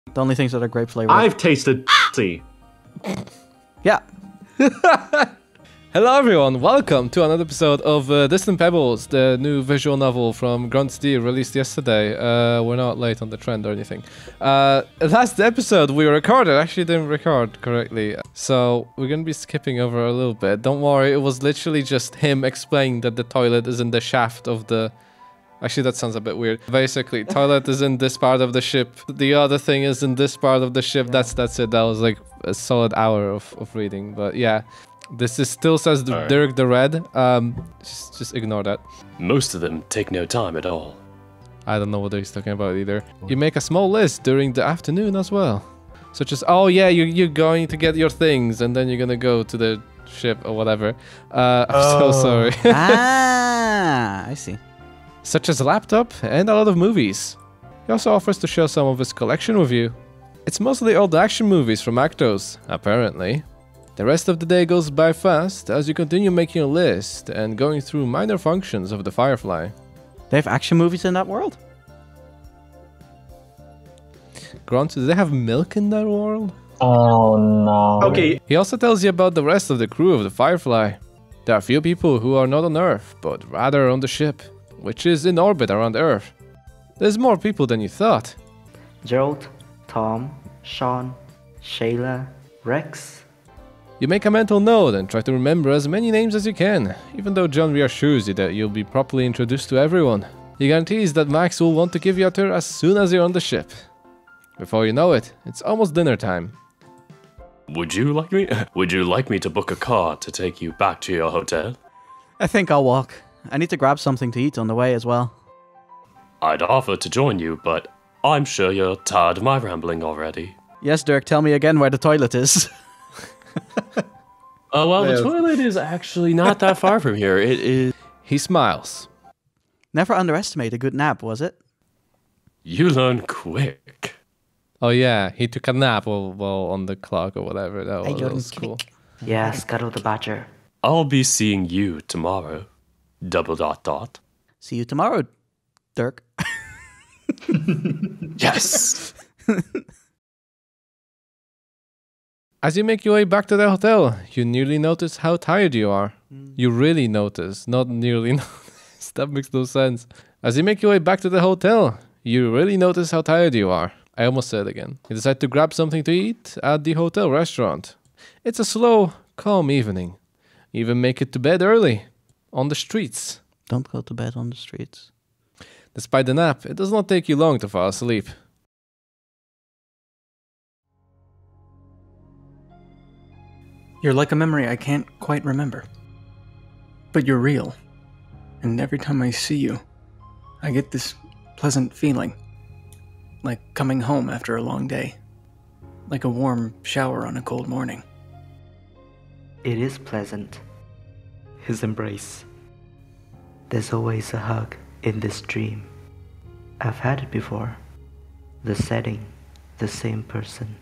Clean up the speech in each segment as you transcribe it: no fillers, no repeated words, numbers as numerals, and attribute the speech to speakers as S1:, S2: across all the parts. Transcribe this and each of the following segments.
S1: The only things that are grape flavored.
S2: I've tasted tea.
S1: Yeah.
S3: Hello everyone, welcome to another episode of Distant Pebbles, the new visual novel from Grunt Steel released yesterday. We're not late on the trend or anything. Last episode we recorded, actually didn't record correctly, so we're gonna be skipping over a little bit. Don't worry, it was literally just him explaining that the toilet is in the shaft of the... Actually, that sounds a bit weird. Basically, toilet is in this part of the ship. The other thing is in this part of the ship. That's it. That was like a solid hour of reading. But yeah, this is still says
S2: Right.
S3: Dirk the Red. Just ignore that.
S2: Most of them take no time at all.
S3: I don't know what he's talking about either. You make a small list during the afternoon as well. Such as, oh yeah, you're going to get your things and then you're gonna go to the ship or whatever. I'm so sorry.
S1: I see.
S3: Such as a laptop and a lot of movies. He also offers to share some of his collection with you. It's mostly old action movies from Actos, apparently. The rest of the day goes by fast as you continue making a list and going through minor functions of the Firefly.
S1: They have action movies in that world?
S3: Grunt, do they have milk in that world?
S4: Oh no.
S2: Okay,
S3: He also tells you about the rest of the crew of the Firefly. There are few people who are not on Earth, but rather on the ship, which is in orbit around Earth. There's more people than you thought.
S5: Gerald, Tom, Sean, Shayla, Rex.
S3: You make a mental note and try to remember as many names as you can, even though John reassures you that you'll be properly introduced to everyone. He guarantees that Max will want to give you a tour as soon as you're on the ship. Before you know it, it's almost dinner time.
S2: would you like me to book a car to take you back to your hotel?
S1: I think I'll walk. I need to grab something to eat on the way as well.
S2: I'd offer to join you, but I'm sure you're tired of my rambling already.
S1: Yes, Dirk, tell me again where the toilet is.
S2: Oh, well, the toilet is actually not that far from here. It is...
S3: He smiles.
S1: Never underestimate a good nap, was it?
S2: You learn quick.
S3: Oh yeah, he took a nap while on the clock or whatever. That was cool.
S5: Yeah, Scuttle the Badger.
S2: I'll be seeing you tomorrow. ...
S1: See you tomorrow, Dirk.
S2: Yes!
S3: As you make your way back to the hotel, you nearly notice how tired you are. You really notice, not nearly notice. That makes no sense. As you make your way back to the hotel, you really notice how tired you are. I almost said it again. You decide to grab something to eat at the hotel restaurant. It's a slow, calm evening. You even make it to bed early. On the streets.
S1: Don't go to bed on the streets.
S3: Despite the nap, it does not take you long to fall asleep.
S6: You're like a memory I can't quite remember. But you're real. And every time I see you, I get this pleasant feeling. Like coming home after a long day. Like a warm shower on a cold morning.
S5: It is pleasant. His embrace. There's always a hug in this dream. I've had it before. The setting, the same person.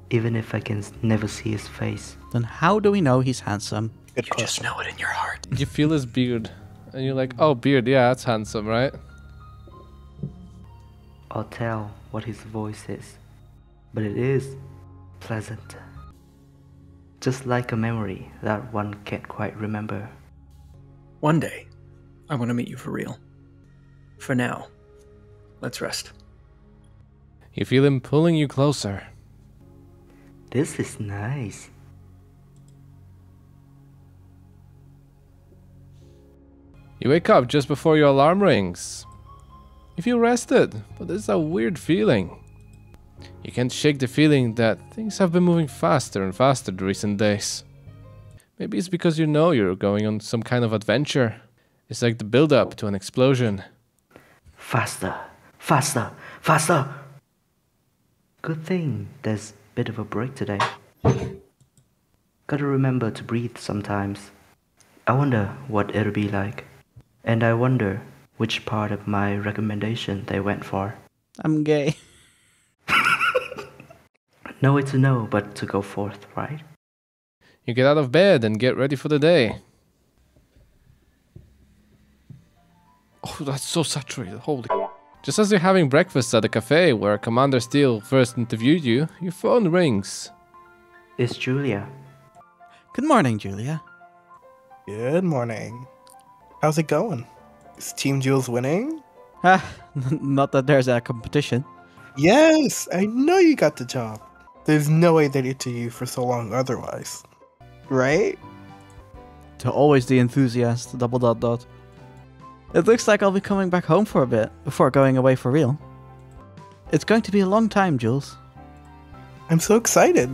S5: Even if I can never see his face.
S1: Then how do we know he's handsome?
S6: You just know it in your heart.
S3: You feel his beard. And you're like, oh, beard, yeah, that's handsome, right?
S5: Or tell what his voice is. But it is pleasant. Just like a memory that one can't quite remember.
S6: One day, I want to meet you for real. For now, let's rest.
S3: You feel him pulling you closer.
S5: This is nice.
S3: You wake up just before your alarm rings. You feel rested, but there's a weird feeling. You can't shake the feeling that things have been moving faster and faster the recent days. Maybe it's because you know you're going on some kind of adventure. It's like the build-up to an explosion.
S5: Faster, faster, faster. Good thing there's a bit of a break today. Gotta remember to breathe sometimes. I wonder what it'll be like. And I wonder which part of my recommendation they went for.
S1: I'm gay.
S5: No way to know but to go forth, right?
S3: You get out of bed and get ready for the day. Oh, that's so saturated. Holy Just as you're having breakfast at a cafe where Commander Steele first interviewed you, your phone rings.
S5: It's Julia.
S1: Good morning, Julia.
S7: Good morning. How's it going? Is Team Jules winning?
S1: Not that there's a competition.
S7: Yes, I know you got the job. There's no way they'd interview you for so long otherwise. Right?
S1: To always the enthusiast, ... It looks like I'll be coming back home for a bit, before going away for real. It's going to be a long time, Jules.
S7: I'm so excited.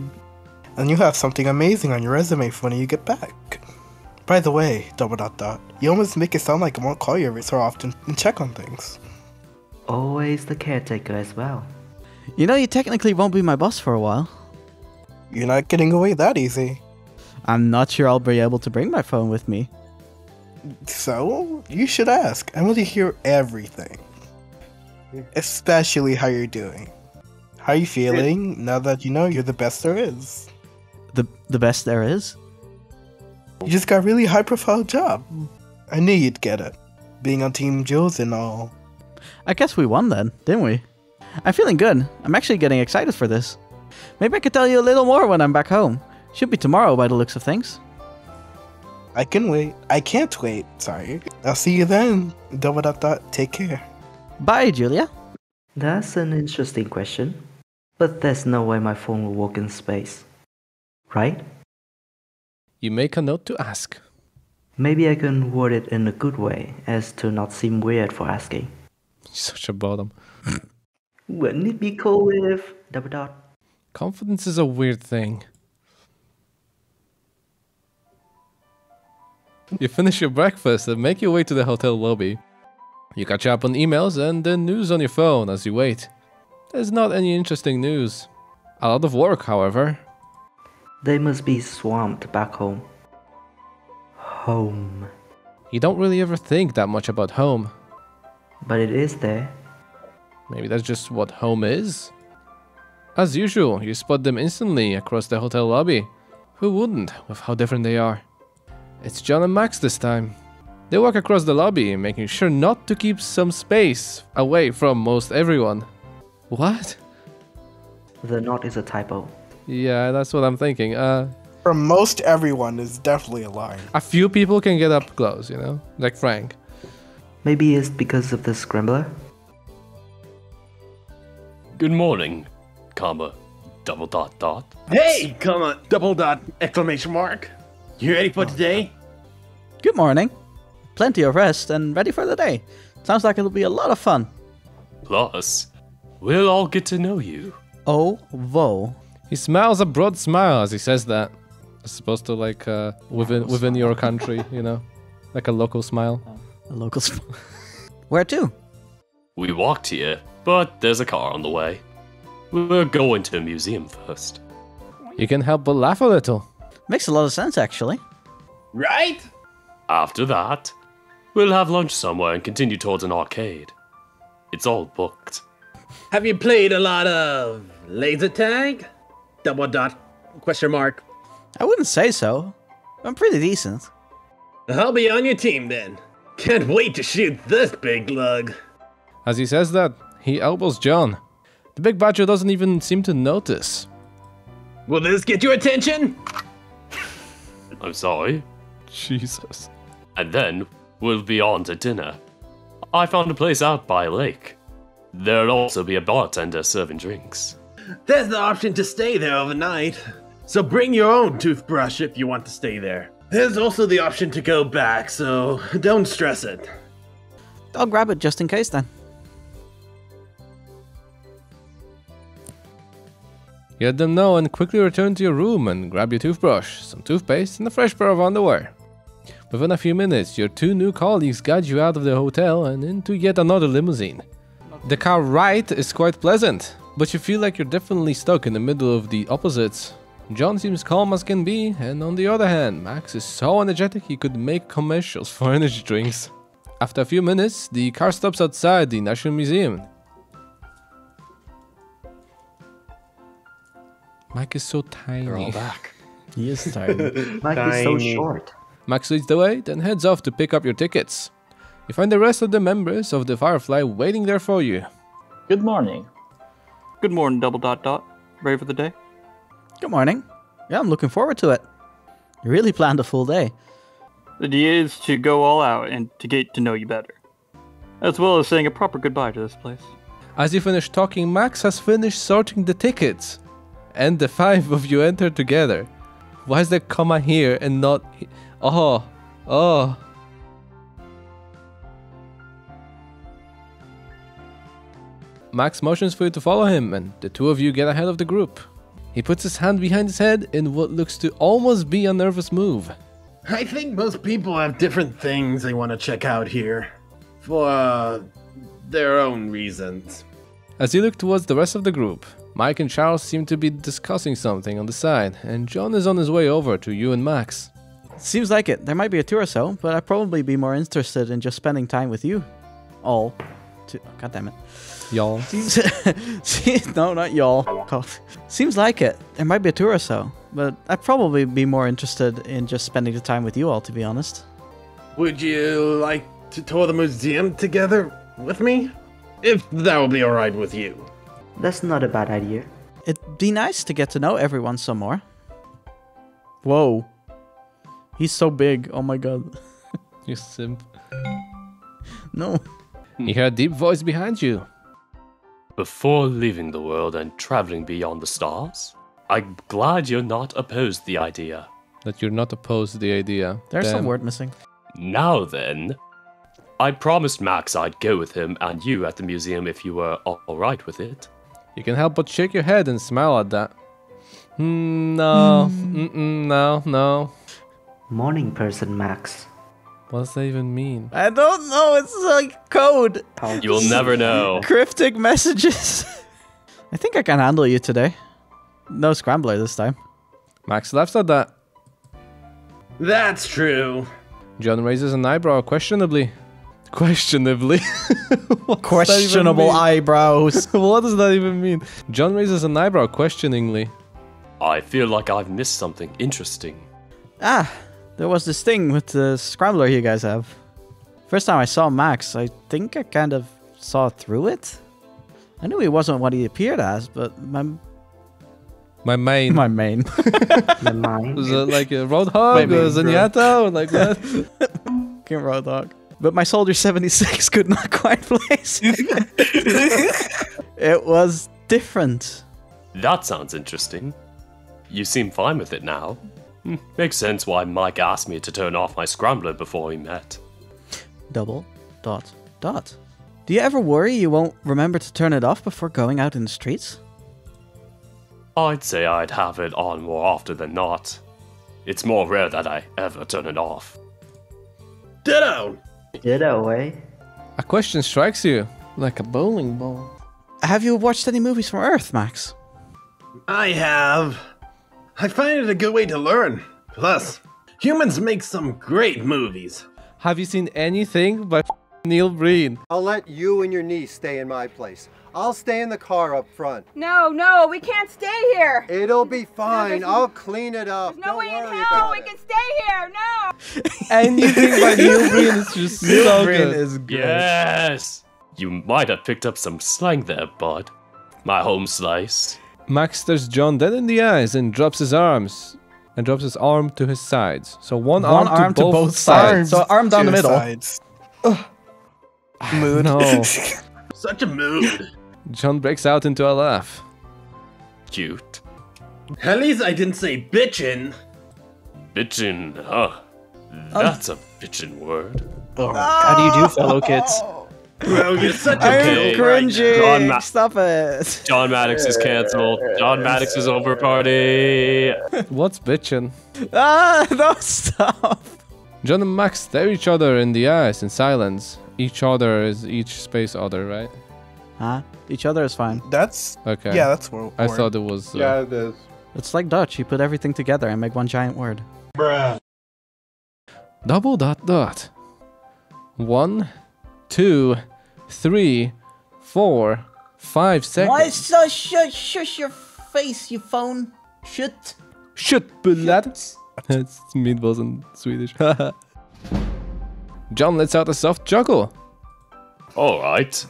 S7: And you have something amazing on your resume for when you get back. By the way, ... you almost make it sound like I won't call you every so often and check on things.
S5: Always the caretaker as well.
S1: You know, you technically won't be my boss for a while.
S7: You're not getting away that easy.
S1: I'm not sure I'll be able to bring my phone with me.
S7: So, you should ask. I want to hear everything. Especially how you're doing. How are you feeling now that you know you're the best there is?
S1: The best there is?
S7: You just got a really high profile job. I knew you'd get it. Being on Team Jules and all.
S1: I guess we won then, didn't we? I'm feeling good. I'm actually getting excited for this. Maybe I could tell you a little more when I'm back home. Should be tomorrow by the looks of things.
S7: I can wait. I can't wait. Sorry. I'll see you then. ... Take care.
S1: Bye, Julia.
S5: That's an interesting question. But there's no way my phone will work in space. Right?
S3: You make a note to ask.
S5: Maybe I can word it in a good way as to not seem weird for asking.
S3: Such a bottom.
S5: Wouldn't it be cool if... ...
S3: Confidence is a weird thing. You finish your breakfast and make your way to the hotel lobby. You catch up on emails and the news on your phone as you wait. There's not any interesting news. A lot of work, however.
S5: They must be swamped back home. Home.
S3: You don't really ever think that much about home.
S5: But it is there.
S3: Maybe that's just what home is? As usual, you spot them instantly across the hotel lobby. Who wouldn't, with how different they are? It's John and Max this time. They walk across the lobby, making sure not to keep some space away from most everyone. What?
S5: The not is a typo.
S3: Yeah, that's what I'm thinking.
S7: From most everyone is definitely a lie.
S3: A few people can get up close, you know? Like Frank.
S5: Maybe it's because of the scrambler?
S2: Good morning, comma, ...
S8: Hey, comma, ... exclamation mark. You ready for today?
S1: Good morning. Plenty of rest and ready for the day. Sounds like it'll be a lot of fun.
S2: Plus, we'll all get to know you.
S1: Oh, whoa.
S3: He smiles a broad smile as he says that. As opposed to like within your country, you know? Like a local smile.
S1: A local Where to?
S2: We walked here, but there's a car on the way. We're going to a museum first.
S3: You can help but laugh a little.
S1: Makes a lot of sense, actually.
S8: Right?
S2: After that, we'll have lunch somewhere and continue towards an arcade. It's all booked.
S8: Have you played a lot of laser tag? ... question mark.
S1: I wouldn't say so. I'm pretty decent.
S8: I'll be on your team then. Can't wait to shoot this big lug.
S3: As he says that, he elbows John. The big badger doesn't even seem to notice.
S8: Will this get your attention?
S2: I'm sorry.
S3: Jesus.
S2: And then, we'll be on to dinner. I found a place out by a lake. There'll also be a bartender serving drinks.
S8: There's the option to stay there overnight. So bring your own toothbrush if you want to stay there. There's also the option to go back, so don't stress it.
S1: I'll grab it just in case then.
S3: You let them know and quickly return to your room and grab your toothbrush, some toothpaste, and a fresh pair of underwear. Within a few minutes, your two new colleagues guide you out of the hotel and into yet another limousine. The car ride is quite pleasant, but you feel like you're definitely stuck in the middle of the opposites. John seems calm as can be, and on the other hand, Max is so energetic he could make commercials for energy drinks. After a few minutes, the car stops outside the National Museum. Mike is so tiny.
S2: They're all back.
S1: He is tiny.
S5: Mike is so short.
S3: Max leads the way, then heads off to pick up your tickets. You find the rest of the members of the Firefly waiting there for you.
S4: Good morning.
S9: Good morning, Double Dot Dot. Ready for the day?
S1: Good morning. Yeah, I'm looking forward to it. You really planned a full day.
S9: The idea is to go all out and to get to know you better, as well as saying a proper goodbye to this place.
S3: As you finish talking, Max has finished sorting the tickets. And the 5 of you enter together. Why is there comma here and not... Oh. Max motions for you to follow him, and the 2 of you get ahead of the group. He puts his hand behind his head in what looks to almost be a nervous move.
S8: I think most people have different things they want to check out here. For, their own reasons.
S3: As you look towards the rest of the group, Mike and Charles seem to be discussing something on the side, and John is on his way over to you and Max.
S1: Seems like it. There might be a tour or so, but I'd probably be more interested in just spending time with you. All. God damn it.
S3: Y'all.
S1: No, not y'all. God. Seems like it. There might be a tour or so, but I'd probably be more interested in just spending the time with you all, to be honest.
S8: Would you like to tour the museum together with me? If that would be alright with you.
S5: That's not a bad idea.
S1: It'd be nice to get to know everyone some more. Whoa. He's so big. Oh my god.
S3: You simp.
S1: No.
S3: You hear a deep voice behind you.
S2: Before leaving the world and traveling beyond the stars, I'm glad you're not opposed to the idea.
S3: That you're not opposed to the idea.
S1: There's
S3: Damn.
S1: some word missing.
S2: Now then, I promised Max I'd go with him and you at the museum if you were alright with it.
S3: You can help but shake your head and smile at that. No. No.
S5: Morning person, Max.
S3: What does that even mean?
S1: I don't know. It's like code.
S2: You'll never know.
S1: Cryptic messages. I think I can handle you today. No scrambler this time.
S3: Max laughs at that.
S8: That's true.
S3: John raises an eyebrow questionably. Questionably?
S1: Questionable eyebrows.
S3: What does that even mean? John raises an eyebrow questioningly.
S2: I feel like I've missed something interesting.
S1: There was this thing with the scrambler you guys have. First time I saw Max, I think I kind of saw through it. I knew he wasn't what he appeared as, but
S3: My main.
S1: My main.
S5: The mind.
S3: Was it like a Roadhog or Zenyatta or like what?
S1: King Roadhog. But my Soldier 76 could not quite place it. It was different.
S2: That sounds interesting. You seem fine with it now. Makes sense why Mike asked me to turn off my scrambler before we met. ...
S1: Do you ever worry you won't remember to turn it off before going out in the streets?
S2: I'd say I'd have it on more often than not. It's more rare that I ever turn it off.
S8: Ditto!
S5: Ditto, eh?
S3: A question strikes you like a bowling ball.
S1: Have you watched any movies from Earth, Max?
S8: I have. I find it a good way to learn. Plus, humans make some great movies.
S3: Have you seen anything by Neil Breen?
S10: I'll let you and your niece stay in my place. I'll stay in the car up front.
S11: No, we can't stay here.
S10: It'll be fine. I'll clean it up.
S11: There's no way in
S10: worry
S11: hell
S10: about
S11: we
S10: it.
S11: can stay here. No.
S3: Anything by Neil Breen is just so good.
S1: is good.
S2: Yes! You might have picked up some slang there, bud. My home slice.
S3: Max stares John dead in the eyes and drops his arms. And drops his arm to his sides. So one arm to both sides.
S1: So arm down the middle.
S7: Sides. Mood.
S3: No.
S8: Such a mood.
S3: John breaks out into a laugh.
S2: Cute.
S8: At least I didn't say bitchin'.
S2: Bitchin', huh? That's a bitchin' word.
S6: How do you do, fellow kids?
S8: Bro, you're such a
S1: I'm
S8: kid.
S1: cringing. Stop it.
S2: John Maddox is cancelled. John Maddox is over party.
S3: What's bitchin'?
S1: No, stop.
S3: John and Max stare each other in the eyes in silence. Each other is each space other, right?
S1: Huh? Each other is fine.
S7: That's
S3: Okay.
S7: yeah. That's word.
S3: I thought it was.
S10: it is.
S1: It's like Dutch. You put everything together and make one giant word.
S3: Double dot dot. 1, 2, 3, 4, 5 seconds.
S1: so shush your face, you phone? Shut.
S3: Shut, bullet. It's meatballs in Swedish. John lets out a soft chuckle.
S2: Alright.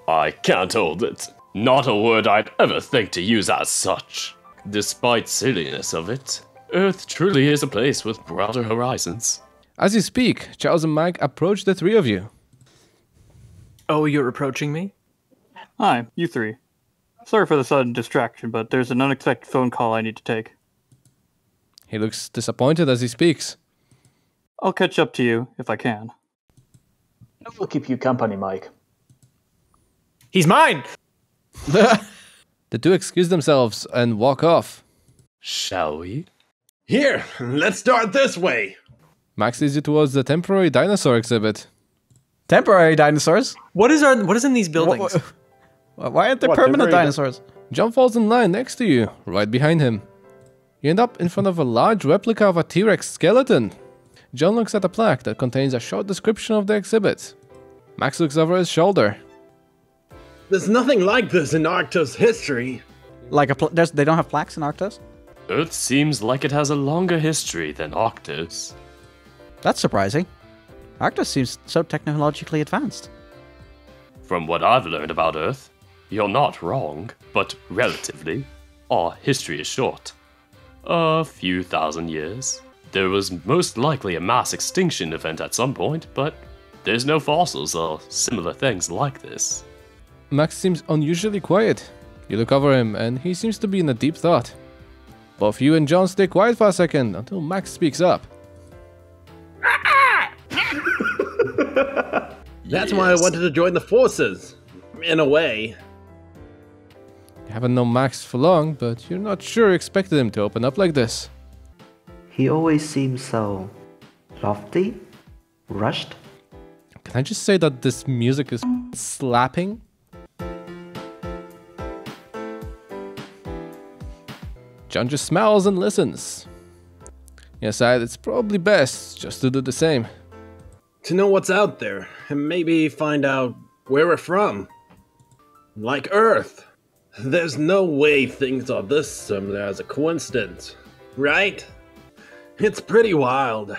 S2: I can't hold it. Not a word I'd ever think to use as such. Despite silliness of it, Earth truly is a place with broader horizons.
S3: As you speak, Charles and Mike approach the three of you.
S6: Oh, you're approaching me?
S9: Hi, you three. Sorry for the sudden distraction, but there's an unexpected phone call I need to take.
S3: He looks disappointed as he speaks.
S9: I'll catch up to you if I can.
S12: I will keep you company, Mike.
S6: He's mine!
S3: The two excuse themselves and walk off.
S2: Shall we?
S8: Here, let's start this way.
S3: Max leads you towards the temporary dinosaur exhibit.
S1: Temporary dinosaurs?
S6: What is in these buildings?
S1: Why aren't there permanent dinosaurs?
S3: John falls in line next to you, right behind him. You end up in front of a large replica of a T-Rex skeleton. John looks at a plaque that contains a short description of the exhibit. Max looks over his shoulder.
S8: There's nothing like this in Arctos history.
S1: Like they don't have plaques in Arctos?
S2: Earth seems like it has a longer history than Arctos.
S1: That's surprising. Arctos seems so technologically advanced.
S2: From what I've learned about Earth, you're not wrong, but relatively, our history is short. A few thousand years. There was most likely a mass extinction event at some point, but there's no fossils or similar things like this.
S3: Max seems unusually quiet. You look over him and he seems to be in a deep thought. Both you and John stay quiet for a second until Max speaks up.
S8: That's why I wanted to join the forces. In a way.
S3: You haven't known Max for long, but you're not sure you expected him to open up like this.
S5: He always seems so lofty, rushed.
S3: Can I just say that this music is slapping? John just smiles and listens. Yes, it's probably best just to do the same.
S8: To know what's out there, and maybe find out where we're from. Like Earth. There's no way things are this similar as a coincidence, right? It's pretty wild.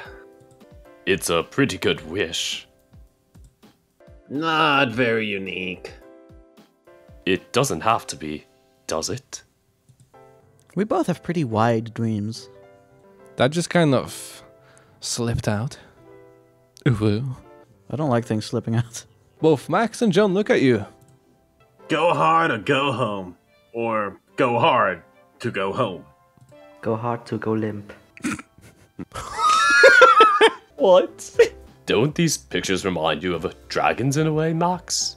S2: It's a pretty good wish.
S8: Not very unique.
S2: It doesn't have to be, does it?
S1: We both have pretty wide dreams.
S3: That just kind of slipped out. Ooh.
S1: I don't like things slipping out.
S3: Both Max and John look at you.
S8: Go hard or go home. Or go hard to go home.
S5: Go hard to go limp.
S2: What? Don't these pictures remind you of dragons in a way, Max?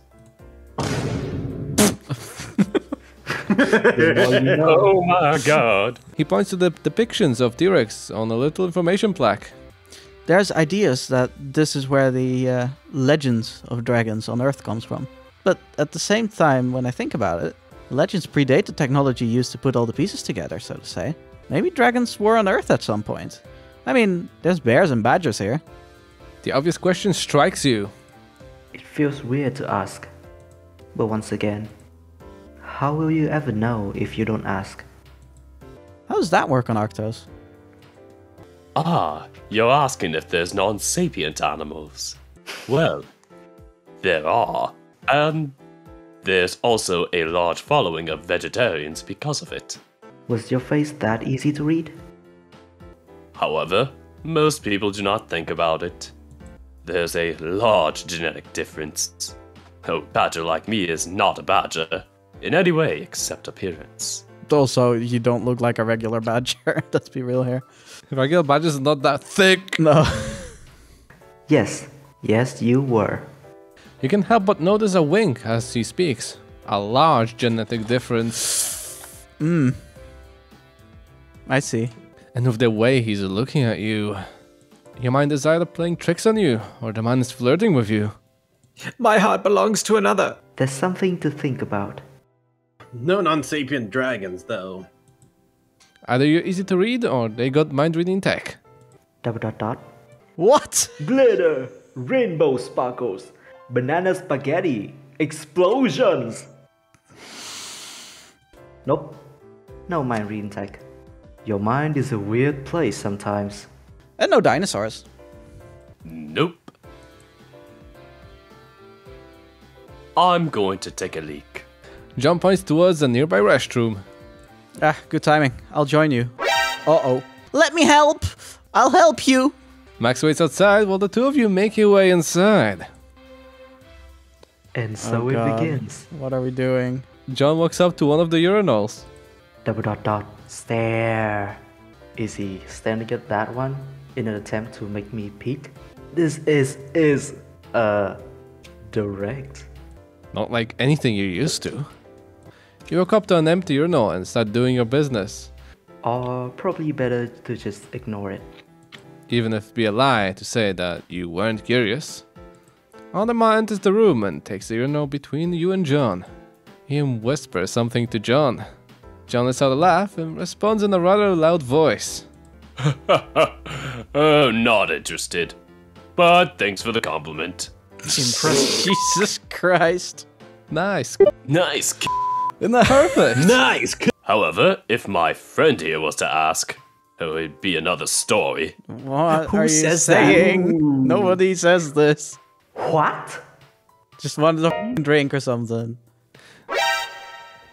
S2: Oh my god.
S3: He points to the depictions of T-Rex on a little information plaque.
S1: There's ideas that this is where the legends of dragons on Earth comes from. But at the same time, when I think about it, legends predate the technology used to put all the pieces together, so to say. Maybe dragons were on Earth at some point. I mean, there's bears and badgers here.
S3: The obvious question strikes you.
S5: It feels weird to ask. But once again, how will you ever know if you don't ask?
S1: How does that work on Arctos?
S2: Ah, you're asking if there's non-sapient animals. Well, there are. And there's also a large following of vegetarians because of it.
S5: Was your face that easy to read?
S2: However, most people do not think about it. There's a large genetic difference. A badger like me is not a badger, in any way except appearance.
S1: Also, you don't look like a regular badger. Let's be real here.
S3: Regular badgers is not that thick.
S1: No.
S5: Yes, you were.
S3: You can help but notice a wink as he speaks. A large genetic difference.
S1: I see.
S3: And with the way he's looking at you, your mind is either playing tricks on you, or the man is flirting with you.
S6: My heart belongs to another.
S5: There's something to think about.
S8: No non-sapient dragons, though.
S3: Either you're easy to read, or they got mind-reading tech. ...
S1: What?
S5: Glitter, rainbow sparkles, banana spaghetti, explosions! Nope, no mind reading tech. Your mind is a weird place sometimes.
S1: And no dinosaurs.
S2: Nope. I'm going to take a leak.
S3: John points towards a nearby restroom.
S1: Ah, good timing. I'll join you. Uh-oh. Let me help! I'll help you!
S3: Max waits outside while the two of you make your way inside.
S5: And so
S1: Oh,
S5: it
S1: God.
S5: begins.
S1: What are we doing?
S3: John walks up to one of the urinals. ...
S5: Stare. Is he standing at that one in an attempt to make me peek? This is direct.
S3: Not like anything you're used to. You walk up to an empty urinal and start doing your business.
S5: Or probably better to just ignore it.
S3: Even if it'd be a lie to say that you weren't curious. Aldemar enters the room and takes the urinal between you and John. He whispers something to John. John lets out a laugh and responds in a rather loud voice.
S2: Oh, not interested. But thanks for the compliment.
S1: Impressive. Jesus Christ.
S3: Nice.
S2: Nice.
S3: Isn't that perfect?
S8: Nice.
S2: However, if my friend here was to ask, it would be another story.
S1: What
S6: Who
S1: are you
S6: says that?
S1: saying? Nobody says this.
S5: What?
S1: Just wanted a f***ing drink or something.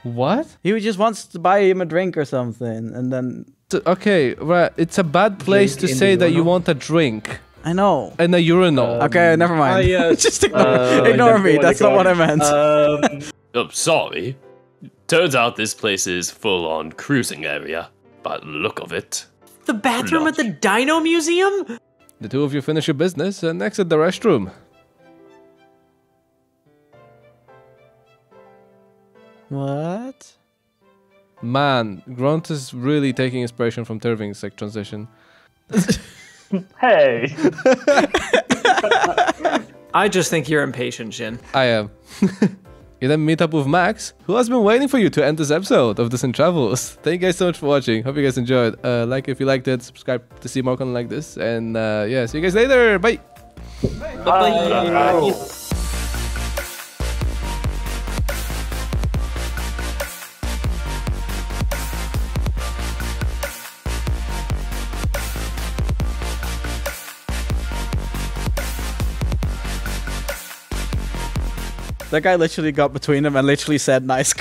S3: What?
S1: He just wants to buy him a drink or something, and then...
S3: Okay, right. It's a bad place to
S5: in
S3: say
S5: the
S3: that you
S5: urinal?
S3: want a drink.
S1: I know.
S3: In a urinal.
S1: Okay, never mind. Just ignore me. That's not what I meant.
S2: Oh, sorry. Turns out this place is full-on cruising area, by the look of it.
S13: The bathroom at the Dino Museum?
S3: The two of you finish your business and exit the restroom.
S1: What?
S3: Man, Grunt is really taking inspiration from Terving's like transition.
S12: Hey!
S13: I just think you're impatient, Shin.
S3: I am. You then meet up with Max, who has been waiting for you to end this episode of Distant Travels. Thank you guys so much for watching. Hope you guys enjoyed. Like if you liked it, subscribe to see more content like this. And yeah, see you guys later. Bye!
S12: Bye.
S1: That guy literally got between them and literally said, nice.